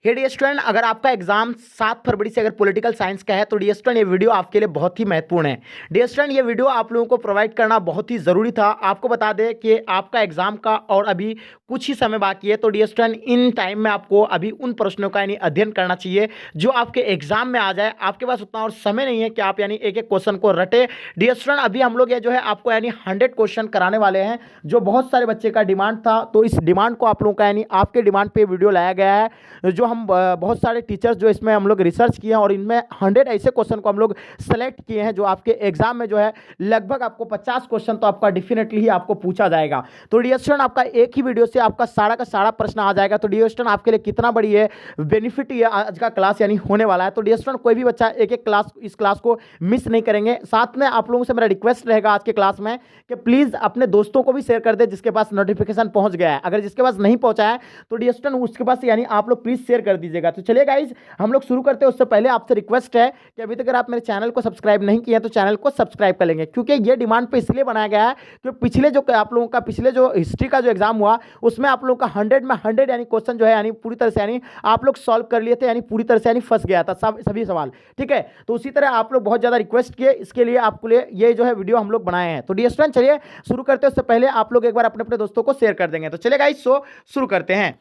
हे dear student, अगर आपका exam 7 फरवरी से अगर पॉलिटिकल साइंस का है तो डियर स्टूडेंट ये वीडियो आपके लिए बहुत ही महत्वपूर्ण है। डियर स्टूडेंट ये वीडियो आप लोगों को प्रोवाइड करना बहुत ही ज़रूरी था। आपको बता दें कि आपका एग्जाम का और अभी कुछ ही समय बाकी है, तो डियर स्टूडेंट इन टाइम में आपको अभी उन प्रश्नों का यानी अध्ययन करना चाहिए जो आपके एग्जाम में आ जाए। आपके पास उतना और समय नहीं है कि आप यानी एक एक क्वेश्चन को रटे। डियर स्टूडेंट अभी हम लोग ये जो है आपको यानी 100 क्वेश्चन कराने वाले हैं, जो बहुत सारे बच्चे का डिमांड था। तो इस डिमांड को आप लोगों का यानी आपके डिमांड पे वीडियो लाया गया है, जो हम बहुत सारे टीचर्स जो इसमें हम लोग रिसर्च किए हैं और इनमें 100 ऐसे क्वेश्चन को हम लोग सेलेक्ट किए हैं जो आपके एग्जाम में जो है लगभग आपको 50 क्वेश्चन तो आपका डेफिनेटली ही आपको पूछा जाएगा। तो डियर स्टूडेंट आपका एक ही वीडियो से आपका सारा का सारा प्रश्न आ जाएगा। तो डियर स्टूडेंट आपके लिए कितना बड़ी है बेनिफिट ये आज का क्लास यानी होने वाला है। तो डियर स्टूडेंट कोई भी बच्चा एक एक क्लास इस क्लास को मिस नहीं करेंगे। साथ में आप लोगों से मेरा रिक्वेस्ट रहेगा आज के क्लास में कि प्लीज़ अपने दोस्तों को भी शेयर कर दे जिसके पास नोटिफिकेशन पहुंच गया है। अगर जिसके पास नहीं पहुंचा है तो डियर स्टूडेंट उसके पास यानी आप लोग प्लीज़ शेयर कर दीजिएगा। तो चलिए गाइज हम लोग शुरू करते हैं। उससे पहले आपसे रिक्वेस्ट है कि अभी तक अगर आप मेरे चैनल को सब्सक्राइब नहीं किए हैं तो चैनल को सब्सक्राइब कर लेंगे, क्योंकि ये डिमांड पे इसलिए बनाया गया है कि पिछले जो आप लोगों का पिछले जो हिस्ट्री का जो एग्जाम हुआ उसमें आप लोगों का 100 में 100 यानी क्वेश्चन जो है यानी पूरी तरह से यानी आप लोग सॉल्व कर लिए थे, यानी पूरी तरह से यानी फंस गया था सभी सवाल। ठीक है, तो उसी तरह आप लोग बहुत ज़्यादा रिक्वेस्ट किए, इसके लिए आपके लिए ये जो है वीडियो हम लोग बनाए हैं। तो डियर स्टूडेंट चलिए शुरू करते हैं। उससे पहले आप लोग एक बार अपने अपने दोस्तों को शेयर कर देंगे। तो चलिए गाइस शुरू करते हैं।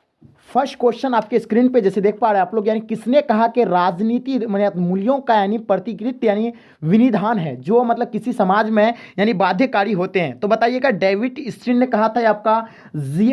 फर्स्ट क्वेश्चन आपके स्क्रीन पे जैसे देख पा रहे हैं आप लोग, यानी किसने कहा कि राजनीति मूल्यों का यानी प्रतिकृत यानी विनिधान है जो मतलब किसी समाज में यानी बाध्यकारी होते हैं। तो बताइएगा डेविड स्टीन ने कहा था या आपका जी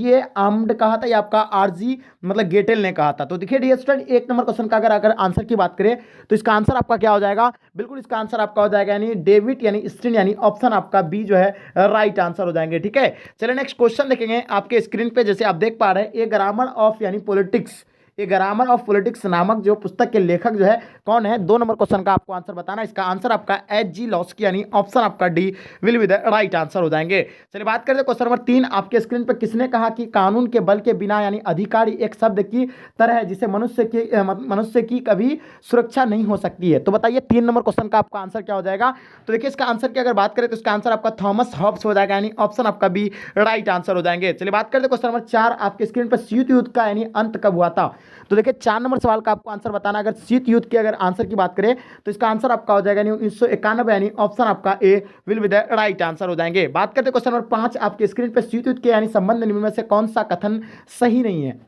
ए आम्ड कहा था या आपका आरजी गेटेल ने कहा था। तो देखिए डियर स्टूडेंट एक नंबर क्वेश्चन का अगर आंसर की बात करें तो इसका आंसर आपका क्या हो जाएगा, बिल्कुल इसका आंसर आपका हो जाएगा यानी डेविड यानी स्टीन यानी ऑप्शन आपका बी जो है राइट आंसर हो जाएंगे। ठीक है, चलिए नेक्स्ट क्वेश्चन देखेंगे आपके स्क्रीन पे जैसे आप देख पा रहे हैं। ए ग्रामर ऑफ यानी पॉलिटिक्स, ये ग्रामर ऑफ पॉलिटिक्स नामक जो पुस्तक के लेखक जो है कौन है। 2 नंबर क्वेश्चन का आपको आंसर बताना। इसका आंसर आपका एच.जी. लॉस्की यानी ऑप्शन आपका D will be the right answer हो जाएंगे। चलिए बात करते हैं क्वेश्चन नंबर 3 आपके स्क्रीन पर। किसने कहा कि कानून के बल के बिना यानी अधिकारी एक शब्द की तरह है जिसे मनुष्य की कभी सुरक्षा नहीं हो सकती है। तो बताइए 3 नंबर क्वेश्चन का आपका आंसर क्या हो जाएगा। तो देखिए इसका आंसर की अगर बात करें तो इसका आंसर आपका थॉमस हॉब्स हो जाएगा यानी ऑप्शन आपका बी राइट आंसर हो जाएंगे। चलिए बात करते हैं क्वेश्चन नंबर 4 आपके स्क्रीन पर। शीत युद्ध का यानी अंत कब हुआ था। तो देखिए 4 नंबर सवाल का आपको आंसर बताना। अगर शीत युद्ध के अगर आंसर की बात करें तो इसका आंसर आपका हो जाएगा 1991 यानी ऑप्शन आपका A will be the right answer हो जाएंगे। बात करते हैं क्वेश्चन नंबर 5 आपके स्क्रीन पे। शीत युद्ध के यानी संबंध निम्न में से कौन सा कथन सही नहीं है।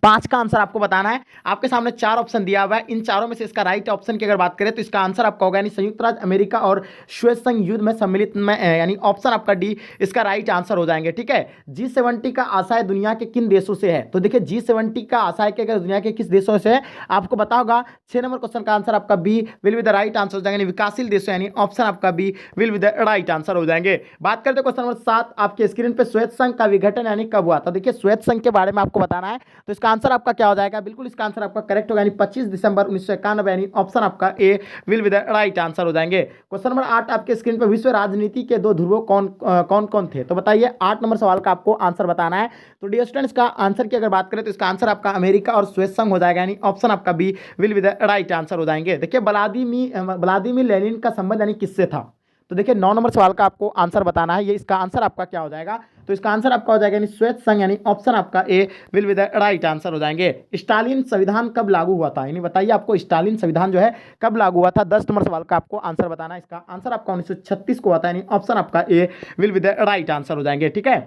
5 का आंसर आपको बताना है। आपके सामने 4 ऑप्शन दिया हुआ है, इन चारों में से इसका राइट ऑप्शन की अगर बात करें तो इसका आंसर आपका होगा यानी संयुक्त राज्य अमेरिका और श्वेत संघ युद्ध में सम्मिलित में यानी ऑप्शन आपका डी इसका राइट आंसर हो जाएंगे। ठीक है, G70 का आशय दुनिया के किन देशों से है। तो देखिए G70 का आशय के अगर दुनिया के किस देशों से है आपको पता होगा। 6 नंबर क्वेश्चन का आंसर आपका B will be the right answer हो जाएंगे, विकासशील देशों यानी ऑप्शन आपका B will be the right answer हो जाएंगे। बात करते हैं क्वेश्चन नंबर 7 आपके स्क्रीन पर। श्वेत संघ का विघटन यानी कब हुआ। तो देखिए श्वेत संघ के बारे में आपको बताना है। तो इसका आंसर आपका क्या हो जाएगा, बिल्कुल इसका आंसर आपका करेक्ट होगा यानी 25 दिसंबर 1991 यानी ऑप्शन आपका A will be the right answer हो जाएंगे। क्वेश्चन नंबर 8 आपके स्क्रीन पर। विश्व राजनीति के 2 ध्रुव कौन कौन थे। तो बताइए 8 नंबर सवाल का आपको आंसर बताना है। तो डियर स्टूडेंट्स इसका आंसर की अगर बात करें तो इसका आंसर आपका अमेरिका और श्वेत संघ हो जाएगा यानी ऑप्शन आपका B will be the right answer हो जाएंगे। देखिए व्लादिमीर लेनिन का संबंध यानी किससे था। तो देखिए 9 नंबर सवाल का आपको आंसर बताना है। ये इसका आंसर आपका क्या हो जाएगा। तो इसका आंसर आपका हो जाएगा यानी श्वेत संघ यानी ऑप्शन आपका A will be the right answer हो जाएंगे। स्टालिन संविधान कब लागू हुआ था, यानी बताइए आपको स्टालिन संविधान जो है कब लागू हुआ था। 10 नंबर सवाल का आपको आंसर बताना है। इसका आंसर आपका 1936 को हुआ था यानी ऑप्शन आपका A will be the right answer हो जाएंगे। ठीक है,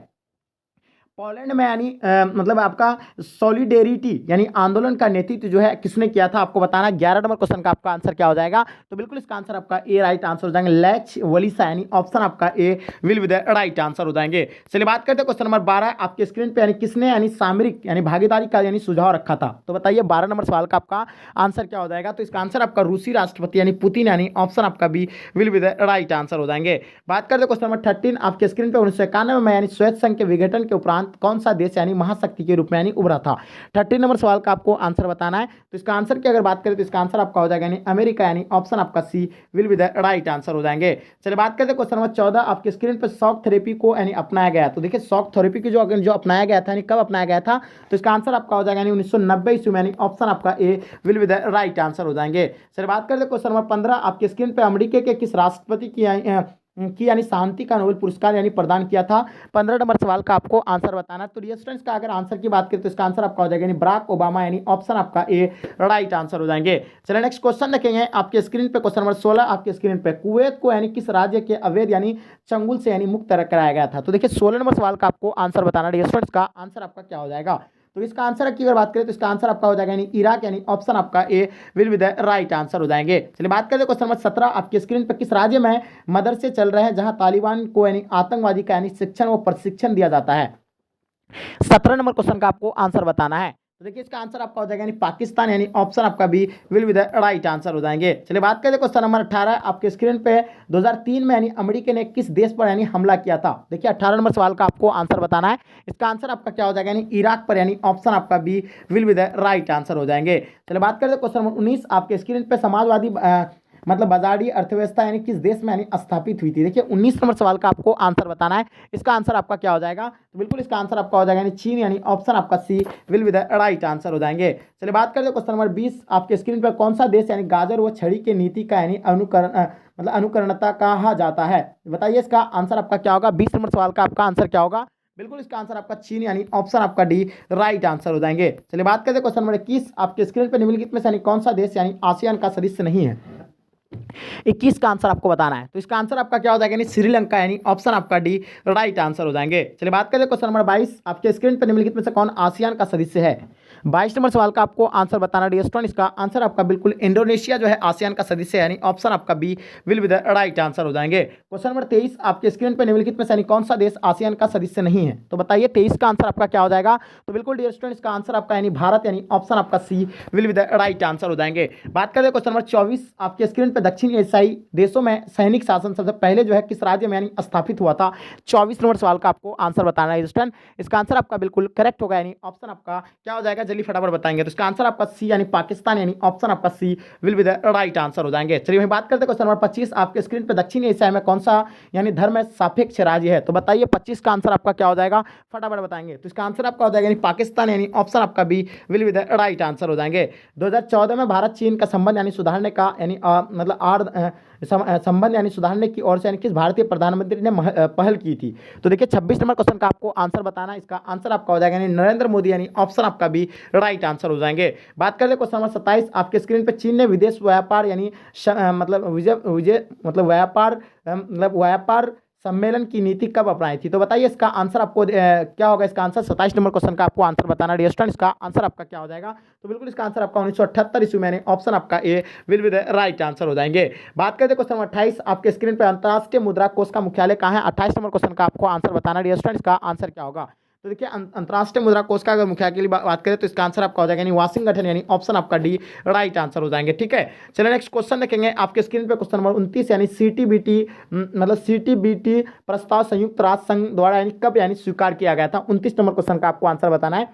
पोलैंड में यानी आपका सॉलिडेरिटी यानी आंदोलन का नेतृत्व जो है किसने किया था आपको बताना। 11 नंबर क्वेश्चन का आपका आंसर क्या हो जाएगा। तो बिल्कुल इसका आंसर आपका ए राइट आंसर हो जाएंगे, लेच वलीसा यानी ऑप्शन आपका A will be the right answer हो जाएंगे। चलिए बात करते हैं क्वेश्चन नंबर 12 आपके स्क्रीन पे। यानी किसने यानी सामरिक यानी भागीदारी का यानी सुझाव रखा था। तो बताइए 12 नंबर सवाल का आपका आंसर क्या हो जाएगा। तो इसका आंसर आपका रूसी राष्ट्रपति यानी पुतिन यानी ऑप्शन आपका B will be the right answer हो जाएंगे। बात करते हैं क्वेश्चन नंबर 13 आपके स्क्रीन पे। 1991 में यानी श्वेत संघ के विघटन के उपरांत कौन सा देश यानी महाशक्ति के रूप में यानी उभरा था। 13 नंबर सवाल का आपको आंसर बताना है। तो इसका आंसर की अगर बात करें तो इसका आंसर आपका हो जाएगा यानी अमेरिका यानी ऑप्शन आपका C will be the right answer हो जाएंगे। चलिए बात करते हैं क्वेश्चन नंबर 14 आपके स्क्रीन पर। शॉक थेरेपी को यानी अपनाया गया। तो देखिए शॉक थेरेपी की जो अपनाया गया था यानी कब अपनाया गया था। तो इसका आंसर आपका हो जाएगा यानी 1990 ईस्वी में यानी ऑप्शन आपका A will be the right answer हो जाएंगे। चलिए बात करते हैं क्वेश्चन नंबर 15 आपके स्क्रीन पर। अमेरिका के किस राष्ट्रपति की की यानी शांति का नोबेल पुरस्कार यानी प्रदान किया था? 15 नंबर सवाल का आपको आंसर बताना है। तो डियर स्टूडेंट्स का अगर आंसर की बात करें तो इसका आंसर आपका हो जाएगा यानी बराक ओबामा यानी ऑप्शन आपका ए राइट आंसर हो जाएंगे। चलिए नेक्स्ट क्वेश्चन देखेंगे आपके स्क्रीन पे, क्वेश्चन नंबर 16 आपके स्क्रीन पे। कुवैत को यानी किस राज्य के अवैध यानी चंगुल से यानी मुक्त कराया गया था? तो देखिए 16 नंबर सवाल का आपको आंसर बताना डियर स्टूडेंट्स का आंसर आपका क्या हो जाएगा? तो इसका आंसर की अगर बात करें तो इसका आंसर आपका हो जाएगा यानी इराक यानी ऑप्शन आपका A will be the right answer हो जाएंगे। चलिए बात करते हैं क्वेश्चन नंबर 17 आपके स्क्रीन पर। किस राज्य में मदरसे चल रहे हैं जहां तालिबान को यानी आतंकवादी का यानी शिक्षण व प्रशिक्षण दिया जाता है? 17 नंबर क्वेश्चन का आपको आंसर बताना है। तो देखिए इसका आंसर आपका हो जाएगा यानी पाकिस्तान यानी ऑप्शन आपका B will be the right answer हो जाएंगे। चलिए बात करते हैं क्वेश्चन नंबर 18 आपके स्क्रीन पे। 2003 में यानी अमेरिका ने किस देश पर यानी हमला किया था? देखिए 18 नंबर सवाल का आपको आंसर बताना है। इसका आंसर आपका क्या हो जाएगा यानी इराक पर यानी ऑप्शन आपका B will be the right answer हो जाएंगे। चलिए बात करते हैं क्वेश्चन नंबर 19 आपके स्क्रीन पे। समाजवादी मतलब बाजारी अर्थव्यवस्था यानी किस देश में यानी स्थापित हुई थी? देखिए 19 नंबर सवाल का आपको आंसर बताना है। इसका आंसर आपका क्या हो जाएगा? तो बिल्कुल इसका आंसर आपका हो जाएगा यानी चीन यानी ऑप्शन आपका C will be the right answer हो जाएंगे। चलिए बात करते हैं क्वेश्चन नंबर 20 आपके स्क्रीन पर। कौन सा देश यानी गाजर व छड़ी के नीति का यानी अनुकरणता कहा जाता है? बताइए इसका आंसर आपका क्या होगा? 20 नंबर सवाल का आपका आंसर क्या होगा? बिल्कुल इसका आंसर आपका चीन यानी ऑप्शन आपका डी राइट आंसर हो जाएंगे। चलिए बात करते हैं क्वेश्चन नंबर 21 आपके स्क्रीन पर। निम्नलिखित में से यानी कौन सा देश यानी आसियान का सदस्य नहीं है? 21 का आंसर आपको बताना है। तो इसका आंसर आपका क्या हो जाएगा यानी श्रीलंका यानी ऑप्शन आपका डी राइट आंसर हो जाएंगे। चलिए बात करें क्वेश्चन नंबर 22 आपके स्क्रीन पर। निम्नलिखित में से कौन आसियान का सदस्य है? 22 नंबर सवाल का आपको आंसर बताना डियर स्टूडेंट। इसका आंसर आपका बिल्कुल इंडोनेशिया जो है आसियान का सदस्य है यानी ऑप्शन आपका B will be the right answer हो जाएंगे। क्वेश्चन नंबर 23 आपके स्क्रीन पर। निम्नलिखित में से यानी कौन सा देश आसियान का सदस्य नहीं है? तो बताइए 23 का आंसर आपका क्या हो जाएगा? तो बिल्कुल डियर स्टूडेंट इसका आंसर आपका यानी भारत यानी ऑप्शन आपका C will be the right answer हो जाएंगे। बात करें क्वेश्चन नंबर 24 आपके स्क्रीन पर। दक्षिण एशियाई देशों में सैनिक शासन सबसे पहले जो है किस राज्य में यानी स्थापित हुआ था? 24 नंबर सवाल का आपको आंसर बताना है स्टूडेंट। इसका आंसर आपका बिल्कुल करेक्ट होगा यानी ऑप्शन आपका क्या हो जाएगा? जल्दी फटाफट बताएंगे। तो इसका आंसर आपका सी यानी पाकिस्तान यानी ऑप्शन आपका C will be the right answer हो जाएंगे। चलिए बात करते हैं क्वेश्चन नंबर 25 आपके स्क्रीन पर। दक्षिण एशिया में कौन सा यानी धर्म में सापेक्ष राज्य है? तो बताइए 25 का आंसर आपका क्या हो जाएगा? फटाफट बताएंगे। तो इसका आंसर आपका हो जाएगा यानी पाकिस्तान यानी ऑप्शन आपका B will be the right answer हो जाएंगे। 2014 में भारत चीन का संबंध यानी सुधारने का यानी मतलब संबंध यानी सुधारने की ओर से यानी किस भारतीय प्रधानमंत्री ने पहल की थी? तो देखिए 26 नंबर क्वेश्चन का आपको आंसर बताना है। इसका आंसर आपका हो जाएगा यानी नरेंद्र मोदी यानी ऑप्शन आपका भी राइट आंसर हो जाएंगे। बात करें क्वेश्चन नंबर 27 आपके स्क्रीन पे। चीन ने विदेश व्यापार यानी मतलब व्यापार सम्मेलन की नीति कब अपनाई थी? तो बताइए इसका आंसर आपको क्या होगा? इसका आंसर 27 नंबर क्वेश्चन का आपको आंसर बताना डियर स्टूडेंट। इसका आंसर आपका क्या हो जाएगा? तो बिल्कुल इसका आंसर आपका 1978 ईस्वी में ऑप्शन आपका A will be the right answer हो जाएंगे। बात करते हैं क्वेश्चन नंबर 28 आपके स्क्रीन पर। अंतर्राष्ट्रीय मुद्रा कोष का मुख्यालय कहाँ है? 28 नंबर क्वेश्चन का आपको आंसर बताना डियर स्टूडेंट। इसका आंसर क्या होगा? तो देखिए अंतर्राष्ट्रीय मुद्रा कोष का अगर मुख्यालय की बात करें तो इसका आंसर आपका हो जाएगा यानी वाशिंगटन यानी ऑप्शन आपका डी राइट आंसर हो जाएंगे। ठीक है, चलिए नेक्स्ट क्वेश्चन देखेंगे आपके स्क्रीन पे। क्वेश्चन नंबर 29 यानी सीटीबीटी प्रस्ताव संयुक्त राष्ट्र संघ द्वारा यानी कब यानी स्वीकार किया गया था? 29 नंबर क्वेश्चन का आपको आंसर बताना है।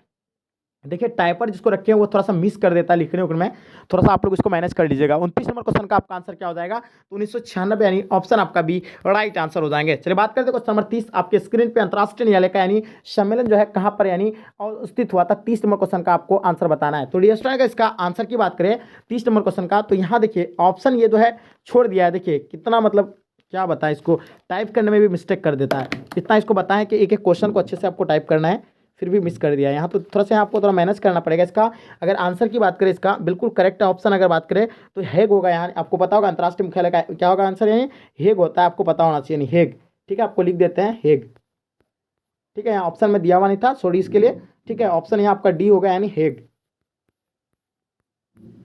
देखिए टाइपर जिसको रखे हैं वो थोड़ा सा मिस कर देता है लिखने में, थोड़ा सा आप लोग इसको मैनेज कर लीजिएगा। 29 नंबर क्वेश्चन का आपका आंसर क्या हो जाएगा? तो 1996 यानी ऑप्शन आपका बी राइट आंसर हो जाएंगे। चलिए बात करते हैं क्वेश्चन नंबर 30 आपके स्क्रीन पे। अंतर्राष्ट्रीय न्यायालय का यानी सम्मेलन जो है कहाँ पर यानी स्थित हुआ था? 30 नंबर क्वेश्चन का आपको आंसर बताना है। तो डियर स्टूडेंट इसका आंसर की बात करें 30 नंबर क्वेश्चन का, तो यहाँ देखिए ऑप्शन ये जो है छोड़ दिया है। देखिए कितना मतलब क्या बताएं, इसको टाइप करने में भी मिस्टेक कर देता है। इतना इसको बताएं कि एक एक क्वेश्चन को अच्छे से आपको टाइप करना है, फिर भी मिस कर दिया यहाँ। तो थोड़ा सा आपको थोड़ा मैनेज करना पड़ेगा। इसका अगर आंसर की बात करें, इसका बिल्कुल करेक्ट ऑप्शन अगर बात करें तो हेग होगा। यहाँ आपको पता होगा अंतर्राष्ट्रीय मुख्यालय का क्या होगा आंसर, यानी हेग होता है, आपको पता होना चाहिए यानी हेग। ठीक है, आपको लिख देते हैं हेग। ठीक है, यहाँ ऑप्शन में दिया हुआ नहीं था, सॉरी इसके लिए। ठीक है, ऑप्शन यहाँ आपका डी होगा यानी हेग।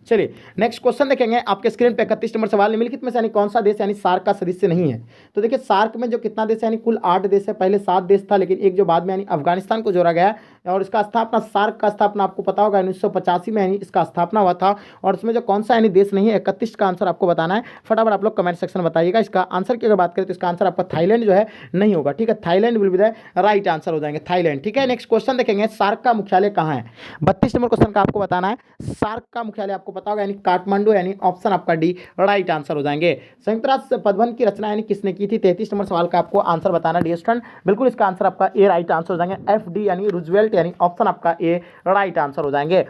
चलिए नेक्स्ट क्वेश्चन देखेंगे आपके स्क्रीन पे। 31 नंबर सवाल। निम्नलिखित में से यानी कौन सा देश यानी सार्क का सदस्य नहीं है? तो देखिए सार्क में जो कितना देश है यानी कुल 8 देश है। पहले 7 देश था, लेकिन एक जो बाद में यानी अफगानिस्तान को जोड़ा गया। और इसका स्थापना, सार्क का स्थापना आपको पता होगा 1985 में यानी इसका स्थापना हुआ था। और इसमें जो कौन सा यानी देश नहीं है, 31 का आंसर आपको बताना है। फटाफट आप लोग कमेंट सेक्शन में बताइएगा। इसका आंसर की अगर बात करें तो इसका आंसर आपका थाईलैंड जो है नहीं होगा। ठीक है, Thailand will be the right answer हो जाएंगे, थाईलैंड। ठीक है, नेक्स्ट क्वेश्चन देखेंगे। सार्क का मुख्यालय कहाँ है? 32 नंबर क्वेश्चन का आपको बताना है। सार्क का मुख्यालय आपको पता होगा यानी काठमांडू यानी ऑप्शन आपका डी राइट आंसर हो जाएंगे। संयुक्त राष्ट्र पदवन की रचना यानी किसने की थी? 33 नंबर सवाल का आपको आंसर बताना डियर स्टूडेंट। बिल्कुल इसका आंसर आपका ए राइट आंसर हो जाएंगे, एफ डी यानी रूजवेल्ट यानी ऑप्शन आपका ए राइट आंसर हो जाएंगे।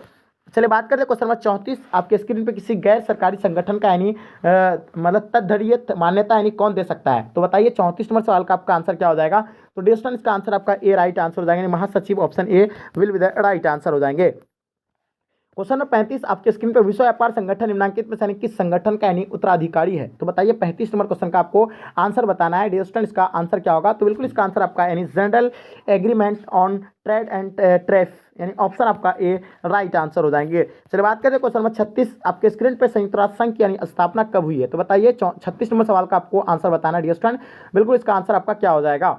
चलिए बात करते हैं क्वेश्चन नंबर 34। आपके स्क्रीन पे किसी गैर सरकारी संगठन का यानी मतलब तत्धर्यीय मान्यता यानी कौन दे सकता है? तो बताइए 34 नंबर सवाल का आपका आंसर क्या हो जाएगा? तो डियर स्टूडेंट इसका आंसर आपका ए राइट आंसर हो जाएगा, यानी महासचिव option A will be the right answer हो जाएंगे। क्वेश्चन नंबर 35 आपके स्क्रीन पे विश्व व्यापार संगठन निम्नलिखित में से यानी किस संगठन का यानी उत्तराधिकारी है? तो बताइए 35 नंबर क्वेश्चन का आपको आंसर बताना है। डियर स्टूडेंट इसका आंसर क्या होगा? तो बिल्कुल इसका आंसर आपका यानी general agreement on trade and tariff यानी ऑप्शन आपका ए राइट आंसर हो जाएंगे। चलिए बात करते हैं क्वेश्चन नंबर 36 आपके स्क्रीन पे संयुक्त राष्ट्र संघ की यानी स्थापना कब हुई है? तो बताइए 36 नंबर सवाल का आपको आंसर बताना है डियर स्टूडेंट। बिल्कुल इसका आंसर आपका क्या हो जाएगा?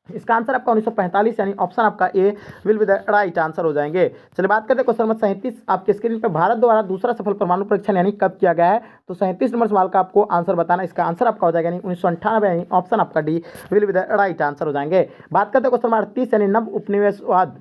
इसका आंसर आपका 1945 यानी ऑप्शन आपका A will be the right answer हो जाएंगे। चलिए बात करते हैं क्वेश्चन नंबर 37 आपके स्क्रीन पे भारत द्वारा दूसरा सफल परमाणु परीक्षण यानी कब किया गया है? तो 37 नंबर सवाल का आपको आंसर बताना, इसका आंसर आपका हो जाएगा यानी 1998 यानी ऑप्शन आपका D will be the right answer हो जाएंगे। बात करते हैं क्वेश्चन नंबर 38 यानी नव उपनिवेशवाद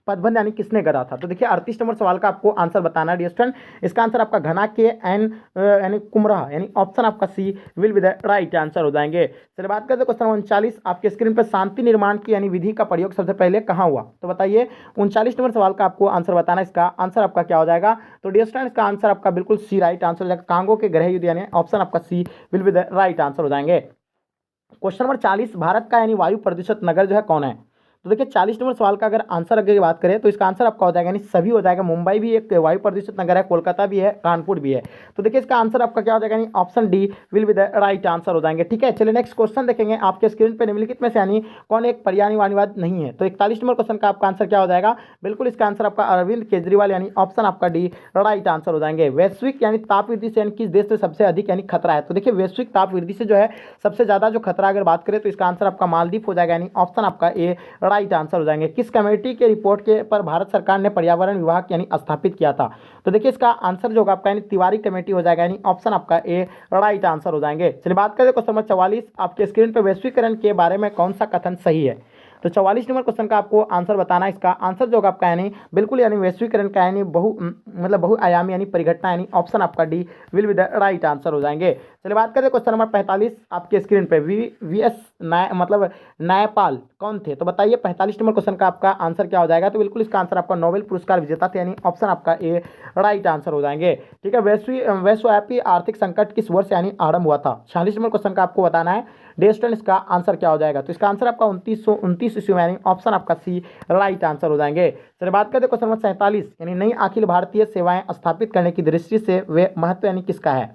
पदबंध यानी किसने गढ़ा था? तो देखिए 38 नंबर सवाल का आपको आंसर बताना है डियर स्टूडेंट। इसका आंसर आपका घना के एन यानी कुमरा यानी ऑप्शन आपका C will be the right answer हो जाएंगे। चलिए बात करते हैं क्वेश्चन 39 आपके स्क्रीन पर शांति निर्माण की यानी विधि का प्रयोग सबसे पहले कहाँ हुआ? तो बताइए 39 नंबर सवाल का आपको आंसर बताना, इसका आंसर आपका क्या हो जाएगा? तो डियर स्टूडेंट इसका आंसर आपका बिल्कुल सी राइट आंसर हो जाएगा, कांगो के गृह युद्ध यानी ऑप्शन आपका C will be the right answer हो जाएंगे। क्वेश्चन नंबर 40 भारत का यानी वायु प्रदूषित नगर जो है कौन है? तो देखिए 40 नंबर सवाल का अगर आंसर अगर बात करें तो इसका आंसर आपका हो जाएगा यानी सभी हो जाएगा। मुंबई भी एक वायु प्रदूषित नगर है, कोलकाता भी है, कानपुर भी है। तो देखिए इसका आंसर आपका क्या हो जाएगा यानी option D will be the right answer हो जाएंगे। ठीक है, चलिए नेक्स्ट क्वेश्चन देखेंगे आपके स्क्रीन पे निम्नलिखित में से यानी कौन एक पर्यायवाद नहीं है? तो 41 नंबर क्वेश्चन का आपका आंसर क्या हो जाएगा? बिल्कुल इसका आंसर आपका अरविंद केजरीवाल यानी ऑप्शन आपका डी राइट आंसर हो जाएंगे। वैश्विक यानी ताप वृद्धि से यानी किस देश से सबसे अधिक यानी खतरा है? तो देखिए वैश्विक ताप वृद्धि से जो है सबसे ज्यादा जो खतरा अगर बात करें तो इसका आंसर आपका मालदीव हो जाएगा यानी ऑप्शन आपका ए राइट आंसर हो जाएंगे। किस कमेटी के रिपोर्ट के पर भारत सरकार ने पर्यावरण विभाग यानी स्थापित किया था? तो देखिए इसका आंसर जो आपका यानी तिवारी कमेटी हो जाएगा यानी ऑप्शन आपका ए राइट आंसर हो जाएंगे। चलिए बात करें क्वेश्चन नंबर 44 आपके स्क्रीन पर वैश्वीकरण के बारे में कौन सा कथन सही है? तो 44 नंबर क्वेश्चन का आपको आंसर बताना है, इसका आंसर जो आपका यानी बिल्कुल यानी वैश्वीकरण का यानी बहुआयामी यानी परिघटना यानी ऑप्शन आपका D will be the right answer हो जाएंगे। चलिए बात करें क्वेश्चन नंबर 45 आपके स्क्रीन पे वीएस न्यायपाल कौन थे? तो बताइए 45 नंबर क्वेश्चन का आपका आंसर क्या हो जाएगा? तो बिल्कुल इसका आंसर आपका नोबेल पुरस्कार विजेता थे यानी ऑप्शन आपका ए राइट आंसर हो जाएंगे। ठीक है, विश्वव्यापी आर्थिक संकट किस वर्ष यानी आरंभ हुआ था? 46 नंबर क्वेश्चन का आपको बताना है डियर स्टूडेंट, इसका आंसर क्या हो जाएगा? तो इसका आंसर आपका 2929 ईस्वी में यानी ऑप्शन आपका सी राइट आंसर हो जाएंगे। चलिए बात करते हैं क्वेश्चन नंबर 47 यानी नई अखिल भारतीय सेवाएं स्थापित करने की दृष्टि से वे महत्व यानी किसका है?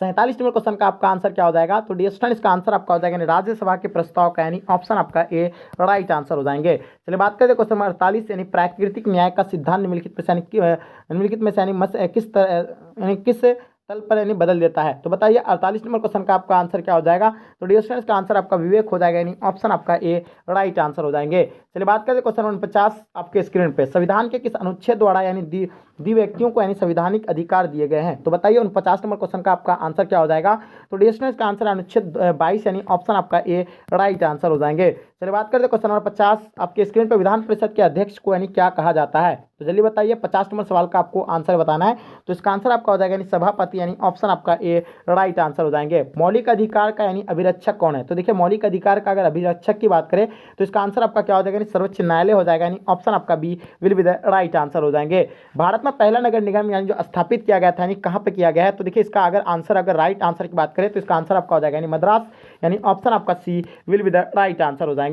47 नंबर क्वेश्चन का आपका आंसर क्या हो जाएगा? तो डियर स्टूडेंट इसका आंसर आपका हो जाएगा राज्यसभा के प्रस्ताव का यानी ऑप्शन आपका ए राइट आंसर हो जाएंगे। चलिए बात करते हैं क्वेश्चन नंबर 48 यानी प्राकृतिक न्याय का सिद्धांत निम्नलिखित में से किस तल पर यानी बदल देता है? तो बताइए 48 नंबर क्वेश्चन का आपका आंसर क्या हो जाएगा? तो डियर स्टूडेंट्स का आंसर आपका विवेक हो जाएगा यानी ऑप्शन आपका ए राइट आंसर हो जाएंगे। चलिए बात करते हैं क्वेश्चन नंबर 50 आपके स्क्रीन पे संविधान के किस अनुच्छेद द्वारा यानी दी व्यक्तियों को यानी संवैधानिक अधिकार दिए गए हैं? तो बताइए 49 नंबर क्वेश्चन का आपका आंसर क्या हो जाएगा? तो डियर स्टूडेंट्स का आंसर अनुच्छेद 22 यानी ऑप्शन आपका ए राइट आंसर हो जाएंगे। चलिए बात करते हैं क्वेश्चन नंबर 50 आपके स्क्रीन पर विधान परिषद के अध्यक्ष को यानी क्या कहा जाता है? तो जल्दी बताइए 50 नंबर सवाल का आपको आंसर बताना है। तो इसका आंसर आपका हो जाएगा यानी सभापति यानी ऑप्शन आपका ए राइट आंसर हो जाएंगे। मौलिक अधिकार का यानी अभिरक्षक कौन है? तो देखिए मौलिक अधिकार का अगर अभिरक्षक की बात करें तो इसका आंसर आपका क्या हो जाएगा यानी सर्वोच्च न्यायालय हो जाएगा यानी ऑप्शन आपका B will be the right answer हो जाएंगे। भारत में पहला नगर निगम यानी जो स्थापित किया गया था यानी कहाँ पे किया गया है? तो देखिए इसका अगर आंसर अगर राइट आंसर की बात करें तो इसका आंसर आपका हो जाएगा यानी मद्रास यानी ऑप्शन आपका C will be the right answer हो जाएंगे।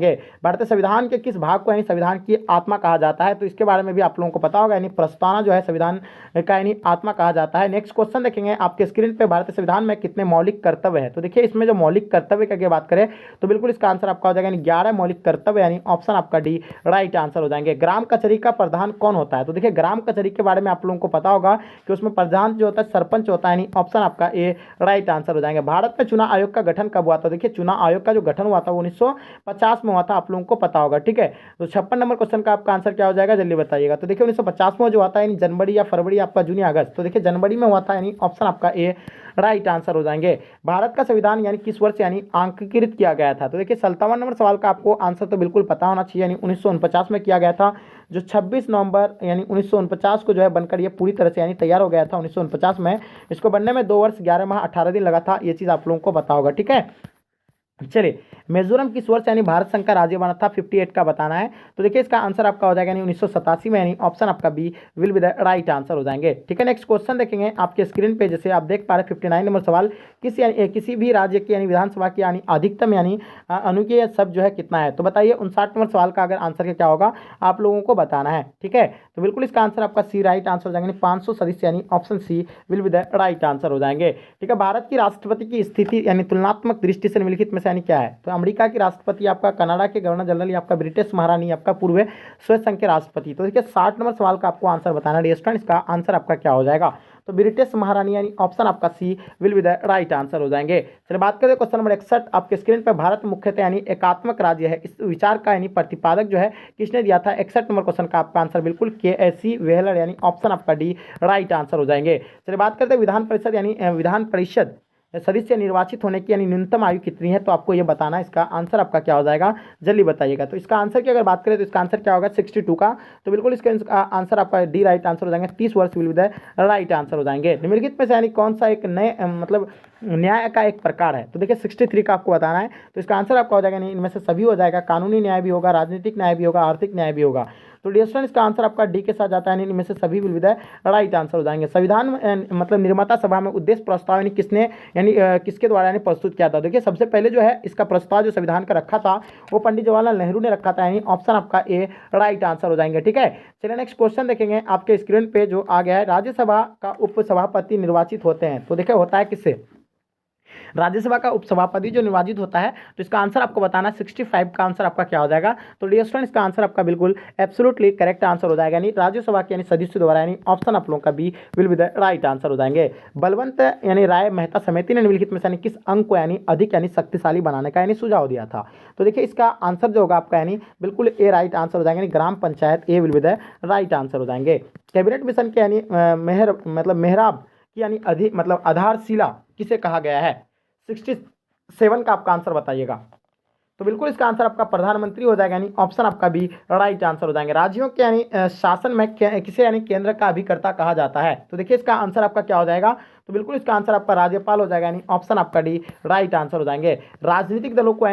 भारतीय संविधान के किस भाग को यानी संविधान की आत्मा कहा जाता है? तो इसके बारे में भी आप लोगों को पता होगा यानी प्रस्तावना जो है संविधान का यानी आत्मा कहा जाता है। नेक्स्ट क्वेश्चन देखेंगे आपके स्क्रीन पे भारतीय संविधान में कितने मौलिक कर्तव्य है? तो देखिए इसमें जो मौलिक कर्तव्य की बात करें तो बिल्कुल इसका आंसर आपका हो जाएगा यानी 11 मौलिक कर्तव्य यानी ऑप्शन आपका डी राइट आंसर हो जाएंगे। ग्राम कचहरी का प्रधान कौन होता है? तो देखिए ग्राम कचहरी के बारे में आप लोगों को पता होगा कि उसमें प्रधान जो होता है सरपंच होता है यानी ऑप्शन आपका ए राइट आंसर हो जाएंगे। भारत में चुनाव आयोग का गठन कब हुआ था? देखिए चुनाव आयोग का जो गठन हुआ था वो 1950 में हुआ था, आप लोगों को पता होगा। ठीक है, तो 56 नंबर क्वेश्चन का आपका आंसर क्या हो जाएगा जल्दी बताइएगा? तो देखिए 1950 में जो आता है यानी जनवरी या फरवरी आपका जून या अगस्त, तो देखिए जनवरी में हुआ था यानी ऑप्शन आपका ए राइट आंसर हो जाएंगे। भारत का संविधान यानी किस वर्ष यानी अंकीकृत किया गया था? तो देखिए 57 नंबर सवाल का आपको आंसर तो बिल्कुल पता होना चाहिए यानी 1949 में किया गया था। जो 26 नवंबर यानी 1949 को जो है बनकर ये पूरी तरह से यानी तैयार हो गया था 1949 में। इसको बनने में 2 वर्ष 11 माह 18 दिन लगा था, ये चीज़ आप लोगों को पता होगा। ठीक है, चलिए, मिजोरम किस वर्ष यानी भारत संघ का राज्य बना था, 58 का बताना है। तो देखिए इसका आंसर आपका हो जाएगा यानी 1987 में, यानी ऑप्शन आपका B will be the right answer हो जाएंगे। ठीक है, नेक्स्ट क्वेश्चन देखेंगे आपके स्क्रीन पे, जैसे आप देख पा रहे हैं 59 नंबर सवाल, किसी भी राज्य की यानी विधानसभा की यानी अधिकतम यानी अनुकीय शब्द जो है कितना है। तो बताइए 59 नंबर सवाल का अगर आंसर क्या होगा आप लोगों को बताना है। ठीक है, तो बिल्कुल इसका आंसर आपका सी राइट आंसर हो जाएंगे, 500 सदस्य यानी option C will be the right answer हो जाएंगे। ठीक है, भारत की राष्ट्रपति की स्थिति यानी तुलनात्मक दृष्टि से निम्नलिखित में से यानी क्या है। तो अमेरिका की राष्ट्रपति आपका, कनाडा के गवर्नर जनरल, या आपका ब्रिटिश महारानी, आपका पूर्व स्वेत संघ के राष्ट्रपति। तो देखिए 60 नंबर सवाल का आपको आंसर बताना है स्टूडेंट, इसका आंसर आपका क्या हो जाएगा। तो ब्रिटिश महारानी यानी ऑप्शन आपका C will be the right answer हो जाएंगे। चलिए बात करें क्वेश्चन नंबर 61 आपके स्क्रीन पर, भारत मुख्यतः यानी एकात्मक राज्य है, इस विचार का यानी प्रतिपादक जो है किसने दिया था। 61 नंबर क्वेश्चन का आपका आंसर बिल्कुल के.एस.सी. व्हीलर यानी ऑप्शन आपका डी राइट आंसर हो जाएंगे। चलिए बात करते हैं विधान परिषद यानी विधान परिषद सदस्य निर्वाचित होने की यानी न्यूनतम आयु कितनी है। तो आपको ये बताना है, इसका आंसर आपका क्या हो जाएगा, जल्दी बताइएगा। तो इसका आंसर की अगर बात करें तो इसका आंसर क्या होगा, 62 का। तो बिल्कुल इसका आंसर आपका डी राइट आंसर हो जाएंगे, 30 वर्ष will be the right answer हो जाएंगे। निम्नलिखित में से यानी कौन सा एक नए मतलब न्याय का एक प्रकार है। तो देखिए 63 का आपको बताना है। तो इसका आंसर आपका हो जाएगा नहीं, इनमें से सभी हो जाएगा, कानूनी न्याय भी होगा, राजनीतिक न्याय भी होगा, आर्थिक न्याय भी होगा। तो डियर स्टूडेंट इसका आंसर आपका डी के साथ जाता है, इनमें से सभी will be the right answer हो जाएंगे। संविधान मतलब निर्माता सभा में उद्देश्य प्रस्ताव यानी किसने यानी किसके द्वारा यानी प्रस्तुत किया था। देखिए सबसे पहले जो है इसका प्रस्ताव जो संविधान का रखा था वो पंडित जवाहरलाल नेहरू ने रखा था, यानी ऑप्शन आपका ए राइट आंसर हो जाएंगे। ठीक है, चलिए नेक्स्ट क्वेश्चन देखेंगे आपके स्क्रीन पे जो आ गया है, राज्यसभा का उपसभापति निर्वाचित होते हैं। तो देखिए होता है किससे, राज्यसभा का उपसभापति जो निर्वाचित होता है। तो इसका आंसर आपको बताना है, 65 का आंसर आपका क्या हो जाएगा। तो डियर स्टूडेंट इसका आंसर आपका बिल्कुल एब्सोल्युटली करेक्ट आंसर हो जाएगा, यानी राज्यसभा के यानी सदस्यों द्वारा, यानी ऑप्शन आप लोगों का B will be the right answer हो जाएंगे। बलवंत यानी राय मेहता समिति ने निम्नलिखित में से यानी किस अंग को यानी अधिक यानी शक्तिशाली बनाने का यानी सुझाव दिया था। तो देखिए इसका आंसर जो होगा आपका यानी बिल्कुल ए राइट आंसर हो जाएंगे, यानी gram panchayat A will be the right answer हो जाएंगे। कैबिनेट मिशन के यानी मेहराब की यानी मतलब आधारशिला किसे कहा गया है। 67 का आपका आंसर बताइएगा। तो बिल्कुल इसका आंसर आपका प्रधानमंत्री हो जाएगा, यानी ऑप्शन आपका भी राइट आंसर हो जाएंगे। राज्यों के यानी शासन में किसे यानी केंद्र का अभिकर्ता कहा जाता है। तो देखिए इसका आंसर आपका क्या हो जाएगा। तो बिल्कुल इसका आंसर आपका राज्यपाल हो जाएगा, यानी ऑप्शन आपका डी राइट आंसर हो जाएंगे। राजनीतिक दलों को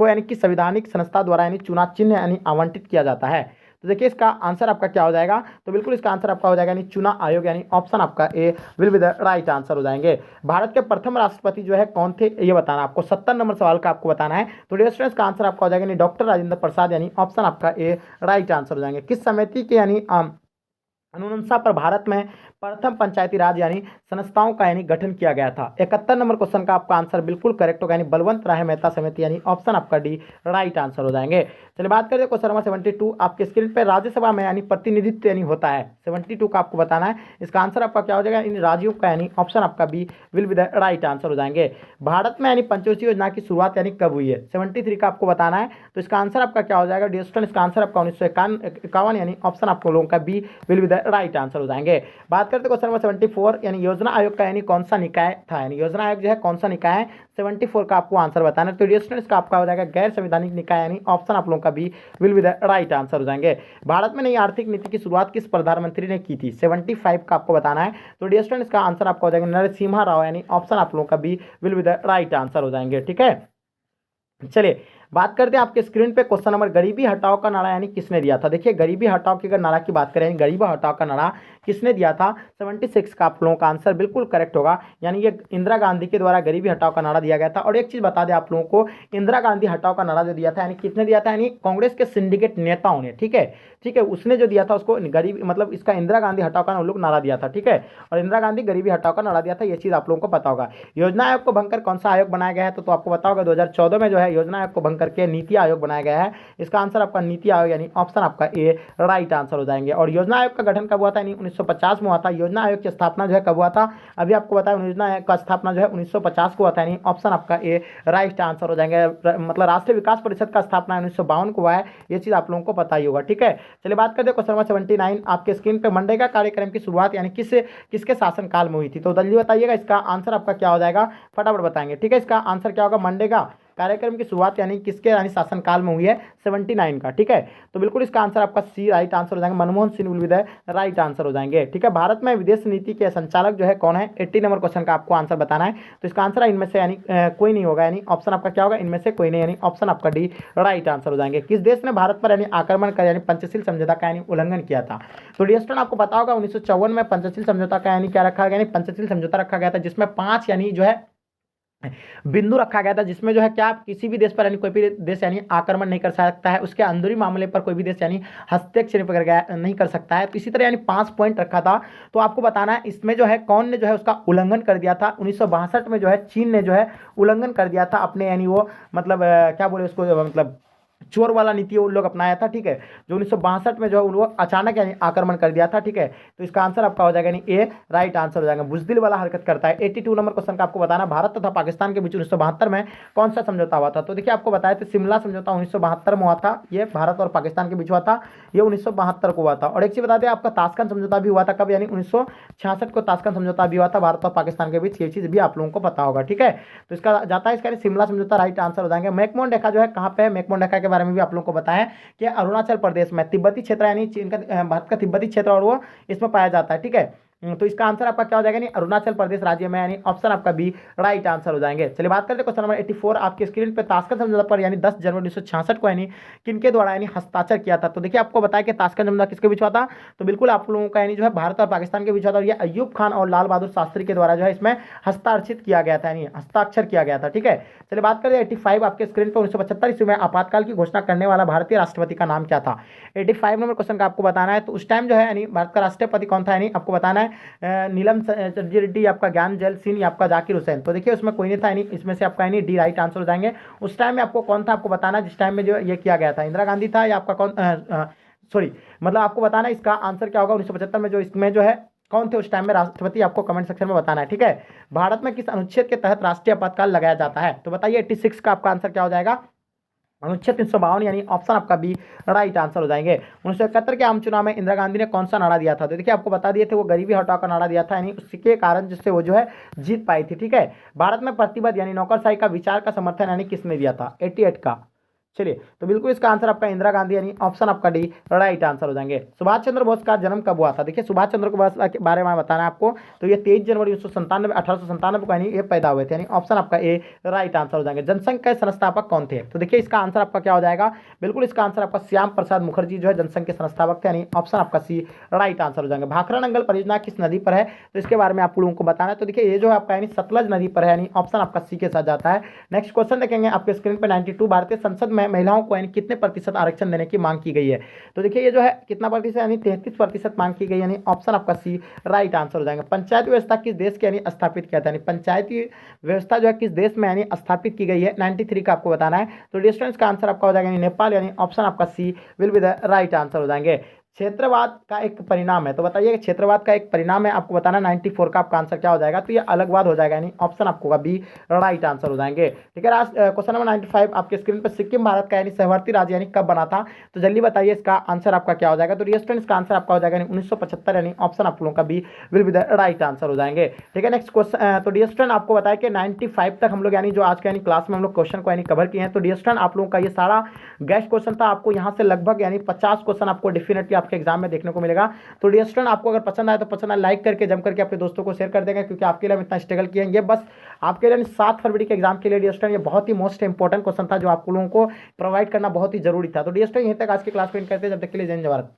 यानी कि संवैधानिक संस्था द्वारा यानी चुनाव चिन्ह यानी आवंटित किया जाता है। तो देखिए इसका आंसर आपका क्या हो जाएगा। तो बिल्कुल इसका आंसर आपका हो जाएगा यानी चुनाव आयोग, यानी ऑप्शन आपका A will be the right answer हो जाएंगे। भारत के प्रथम राष्ट्रपति जो है कौन थे ये बताना आपको, 70 नंबर सवाल का आपको बताना है। तो डियर स्टूडेंट्स का आंसर आपका हो जाएगा यानी डॉक्टर राजेंद्र प्रसाद, यानी ऑप्शन आपका ए राइट आंसर हो जाएंगे। किस समिति के यानी अनुशंसा पर भारत में प्रथम पंचायती राज यानी संस्थाओं का यानी गठन किया गया था। 71 नंबर क्वेश्चन का आपका आंसर बिल्कुल करेक्ट होगा, यानी बलवंत राय मेहता समिति, यानी ऑप्शन आपका डी राइट आंसर हो जाएंगे। चलिए बात करें क्वेश्चन नंबर 72 आपके स्क्रीन पर, राज्यसभा में यानी प्रतिनिधित्व यानी होता है। 72 का आपको बताना है, इसका आंसर आपका क्या हो जाएगा, इन राज्यों का यानी ऑप्शन आपका B will be the right answer हो जाएंगे। भारत में यानी पंचवर्षीय योजना की शुरुआत यानी कब हुई है। 73 का आपको बताना है। तो इसका आंसर आपका क्या हो जाएगा डियर स्टूडेंट, इसका आंसर आपका 1951 यानी ऑप्शन आपको लोगों का B will be the right answer हो जाएंगे। बात करते क्वेश्चन नंबर 74 यानी योजना आयोग का यानी कौन सा निकाय था, यानी योजना आयोग जो है कौन सा निकाय है। 74 का आपको आंसर बताना है। तो डियर स्टूडेंट्स का आपका हो जाएगा गैर संवैधानिक निकाय, यानी ऑप्शन आप लोगों का B will be the right answer हो जाएंगे। भारत में नई आर्थिक नीति की शुरुआत किस प्रधानमंत्री ने की थी। 75 का आपको बताना है। तो डियर स्टूडेंट्स का आंसर आपका हो जाएगा नरसिम्हा राव, यानी ऑप्शन आप लोगों का B will be the right answer हो जाएंगे। ठीक है, चलिए बात करते हैं आपके स्क्रीन पे क्वेश्चन नंबर, गरीबी हटाओ का नारा यानी किसने दिया था। देखिए गरीबी हटाओ की अगर नारा की बात करें, गरीबी हटाओ का नारा किसने दिया था। 76 का आप लोगों का आंसर बिल्कुल करेक्ट होगा, यानी ये इंदिरा गांधी के द्वारा गरीबी हटाओ का नारा दिया गया था। और एक चीज़ बता दें आप लोगों को, इंदिरा गांधी हटाओ का नारा जो दिया था यानी किसने दिया था, यानी कांग्रेस के सिंडिकेट नेताओं ने। ठीक है, उसने जो दिया था उसको गरीब मतलब इसका इंदिरा गांधी हटाओ का लोग नारा दिया था। ठीक है, और इंदिरा गांधी गरीबी हटाओ का नारा दिया था, ये चीज़ आप लोगों को पता होगा। योजना आयोग को भंग कर कौन सा आयोग बनाया गया है। तो आपको पता होगा 2014 में जो है योजना आयोग को भंग करके नीति आयोग बनाया गया है। इसका आंसर आपका नीति आयोग, यानी ऑप्शन आपका ए राइट आंसर हो जाएंगे। और योजना आयोग का गठन कब हुआ था, यानी 1950 में हुआ था। योजना आयोग की स्थापना जो है कब हुआ था, अभी आपको बताया योजना आयोग का स्थापना जो है 1950 को हुआ था, यानी ऑप्शन आपका ए राइट आंसर हो जाएंगे। मतलब राष्ट्रीय विकास परिषद का स्थापना 1952 को हुआ है, ये चीज़ आप लोगों को पता ही होगा। ठीक है, चलिए बात करते हैं क्वेश्चन नंबर 79 आपके स्क्रीन पे, मनरेगा कार्यक्रम की शुरुआत यानी किसके शासनकाल में हुई थी। तो जल्दी बताइएगा, इसका आंसर आपका क्या हो जाएगा, फटाफट बताएंगे। ठीक है, इसका आंसर क्या होगा, मनरेगा कार्यक्रम की शुरुआत यानी किसके यानी शासनकाल में हुई है? 79 का। ठीक है, तो बिल्कुल इसका आंसर आपका सी राइट आंसर हो जाएंगे। Manmohan Singh will be the right answer हो जाएंगे। ठीक है, भारत में विदेश नीति के संचालक जो है कौन है? 80 नंबर क्वेश्चन का आपको आंसर बताना है। तो इसका आंसर इनमें से यानी कोई नहीं होगा, यानी ऑप्शन आपका क्या होगा? इनमें से कोई नहीं, यानी ऑप्शन आपका डी राइट आंसर हो जाएंगे। किस देश ने भारत पर यानी आक्रमण कर यानी पंचशील समझौता का यानी उल्लंघन किया था? तो डियर स्टूडेंट आपको पता होगा 1954 में पंचशील समझौता का यानी क्या रखा गया? यानी पंचशील समझौता रखा गया था, जिसमें 5 यानी जो है बिंदु रखा गया था, जिसमें जो है क्या किसी भी देश पर यानी कोई भी देश यानी आक्रमण नहीं कर सकता है, उसके अंदरूनी मामले पर कोई भी देश यानी हस्तक्षेप नहीं कर सकता है। तो इसी तरह यानी 5 पॉइंट रखा था। तो आपको बताना है इसमें जो है कौन ने जो है उसका उल्लंघन कर दिया था? 1962 में जो है चीन ने जो है उल्लंघन कर दिया था अपने यानी वो मतलब क्या बोले उसको मतलब चोर वाला नीति उन लोग अपनाया था। ठीक है, जो 1962 में जो है उन लोग अचानक यानी आक्रमण कर दिया था। ठीक है, तो इसका आंसर आपका हो जाएगा यानी ए राइट आंसर हो जाएगा। बुजदिल वाला हरकत करता है। 82 नंबर क्वेश्चन का आपको बताना, भारत तथा पाकिस्तान के बीच 1972 में कौन सा समझौता हुआ था? तो देखिए आपको बताया था शिमला समझौता 1972 में हुआ था, ये भारत और पाकिस्तान के बीच हुआ था, ये 1972 को हुआ था। और एक चीज बता दें आपका ताशकंद समझौता भी हुआ था, कब? यानी 1966 को ताशकंद समझौता भी हुआ था भारत और पाकिस्तान के बीच, ये चीज भी आप लोगों को पता होगा। ठीक है, तो इसका जाता है इसका शिमला समझौता राइट आंसर हो जाएंगे। मैकमोहन रेखा जो है कहाँ पे है? मैकमोहन रेखा के बारे में भी आप लोगों को बताया कि अरुणाचल प्रदेश में तिब्बती क्षेत्र यानी चीन का भारत का तिब्बती क्षेत्र और वो इसमें पाया जाता है। ठीक है, तो इसका आंसर आपका क्या हो जाएगा? यानी अरुणाचल प्रदेश राज्य में, यानी ऑप्शन आपका बी राइट आंसर हो जाएंगे। चलिए बात करते हैं क्वेश्चन नंबर 84 आपके स्क्रीन पे। ताशकंद समझौता पर यानी 10 जनवरी 1966 को यानी किनके द्वारा यानी हस्ताक्षर किया था? तो देखिए आपको बताया कि ताशकंद समझौता किसके बीच हुआ था? तो बिल्कुल आप लोगों का यानी जो है भारत और पाकिस्तान के बीच हुआ था, और ये अय्यूब खान और लाल बहादुर शास्त्री के द्वारा जो है इसमें हस्ताक्षरित किया गया था, यानी हस्ताक्षर किया गया था। ठीक है, चलिए बात करें 85 आपके स्क्रीन पर। 1975 ईस्वी में आपातकाल की घोषणा करने वाला भारतीय राष्ट्रपति का नाम क्या था? 85 नंबर क्वेश्चन का आपको बताना है। तो उस टाइम जो है यानी भारत का राष्ट्रपति कौन था? यानी आपको बताना है नीलम रेड्डी, आपका ज्ञान जैल सिंह, या आपका जाकिर हुसैन। तो देखिए उसमें कोई नहीं था, यानी इसमें से आपका यानी डी राइट आंसर हो जाएंगे। उस टाइम में आपको कौन था आपको बताना है, जिस टाइम में जो ये किया गया था? इंदिरा गांधी था, या आपका कौन सॉरी मतलब आपको बताना है इसका आंसर क्या होगा? 1975 में जो इसमें जो है कौन थे उस टाइम में राष्ट्रपति, आपको कमेंट सेक्शन में बताना है। ठीक है, भारत में किस अनुच्छेद के तहत राष्ट्रीय आपातकाल लगाया जाता है? तो बताइए 86 का आपका आंसर क्या हो जाएगा? अनुच्छेद 352, यानी ऑप्शन आपका बी राइट आंसर हो जाएंगे। 1971 के आम चुनाव में इंदिरा गांधी ने कौन सा नारा दिया था? तो देखिए आपको बता दिए थे, वो गरीबी हटाओ का नारा दिया था, यानी उसके कारण जिससे वो जो है जीत पाई थी। ठीक है, भारत में प्रतिबद्ध यानी नौकरशाही का विचार का समर्थन यानी किसने दिया था? 88 का। चलिए, तो बिल्कुल इसका आंसर आपका इंदिरा गांधी, यानी ऑप्शन आपका डी राइट आंसर हो जाएंगे। सुभाष चंद्र बोस का जन्म कब हुआ था? देखिए सुभाष चंद्र बोस के बारे में बताना है आपको। तो ये 23 जनवरी 1897 को यानी ये पैदा हुए थे, यानी ऑप्शन आपका ए राइट आंसर हो जाएंगे। जनसंघ के संस्थापक कौन थे? तो देखिए इसका आंसर आपका क्या हो जाएगा? बिल्कुल इसका आंसर आपका श्याम प्रसाद मुखर्जी जो है जनसंघ के संस्थापक थे, यानी ऑप्शन आपका सी राइट आंसर हो जाएंगे। भाखड़ा नंगल परियोजना किस नदी पर है? तो इसके बारे में आप लोगों को बताना है। तो देखिए ये जो है आपका यानी सतलज नदी पर है, यानी ऑप्शन आपका सी के साथ जाता है। नेक्स्ट क्वेश्चन देखेंगे आपके स्क्रीन पर। 92 भारतीय संसद में महिलाओं को यानी कितने प्रतिशत आरक्षण देने की मांग की गई है? तो देखिए ये जो है कितना प्रतिशत, यानी 33% मांग की गई, यानी ऑप्शन आपका सी राइट आंसर हो जाएगा। पंचायत व्यवस्था किस देश के यानी स्थापित किया था? यानी पंचायती व्यवस्था जो है किस देश में यानी स्थापित की गई है? 93 का आपको बताना है। तो डिस्टेंस का आंसर आपका हो जाएगा यानी नेपाल, यानी ऑप्शन आपका C will be the right answer हो जाएंगे। क्षेत्रवाद का एक परिणाम है, तो बताइए क्षेत्रवाद का एक परिणाम है, आपको बताना 94 का आपका आंसर क्या हो जाएगा? तो ये अलगवाद हो जाएगा, यानी ऑप्शन आपको बी राइट आंसर हो जाएंगे। ठीक है, क्वेश्चन नंबर 95 आपके स्क्रीन पर। सिक्किम भारत का यानी सहवर्ती राज्य यानी कब बना था? तो जल्दी बताइए इसका आंसर आपका क्या हो जाएगा? तो स्टूडेंट्स इसका आंसर आपका हो जाएगा 1975, यानी ऑप्शन आप लोगों का B will be the right answer हो जाएंगे। ठीक है, नेक्स्ट क्वेश्चन। तो स्टूडेंट आपको बताया कि 95 तक हम लोग यानी जो आज के यानी क्लास में हम लोग क्वेश्चन को यानी कवर किए हैं। तो स्टूडेंट आप लोगों का ये सारा गेस्ट क्वेश्चन था, आपको यहाँ से लगभग यानी 50 क्वेश्चन आपको डेफिनेटली आपके एग्जाम में देखने को मिलेगा। तो डियर स्टूडेंट आपको अगर पसंद आए तो पसंद आए लाइक करके जम करके अपने दोस्तों को शेयर कर देंगे, क्योंकि आपके लिए हम इतना स्ट्रगल किए हैं। ये बस आपके लिए 7 फरवरी के एग्जाम के लिए डियर स्टूडेंट ये बहुत ही मोस्ट इंपॉर्टेंट क्वेश्चन था, जो आप लोगों को प्रोवाइड करना बहुत ही जरूरी था। तो डियर स्टूडेंट यहीं तक आज की क्लास को एंड करते हैं। जब तक के लिए जय हिंद, जय भारत।